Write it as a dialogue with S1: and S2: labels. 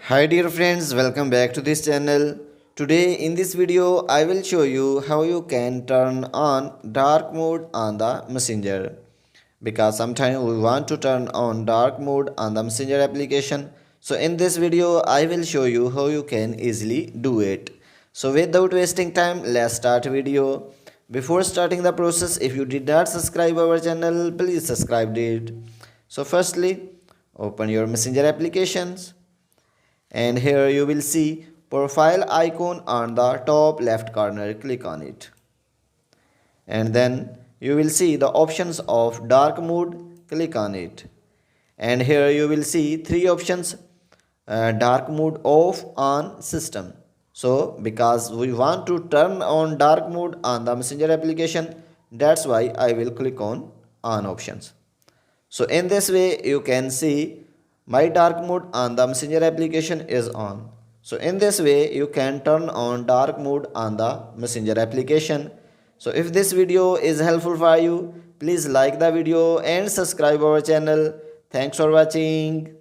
S1: Hi dear friends, welcome back to this channel. Today in this video I will show you how you can turn on dark mode on the Messenger. Because sometimes we want to turn on dark mode on the Messenger application. So in this video I will show you how you can easily do it. So without wasting time, let's start video. Before starting the process, if you did not subscribe our channel, please subscribe it. So firstly, open your Messenger applications, and here you will see profile icon on the top left corner. Click on it, and then you will see the options of dark mode. Click on it, and here you will see three options: dark mode, off, on, system. So because we want to turn on dark mode on the Messenger application, that's why I will click on options. So in this way you can see my dark mode on the Messenger application is on. So in this way you can turn on dark mode on the Messenger application. So if this video is helpful for you, please like the video and subscribe our channel. Thanks for watching.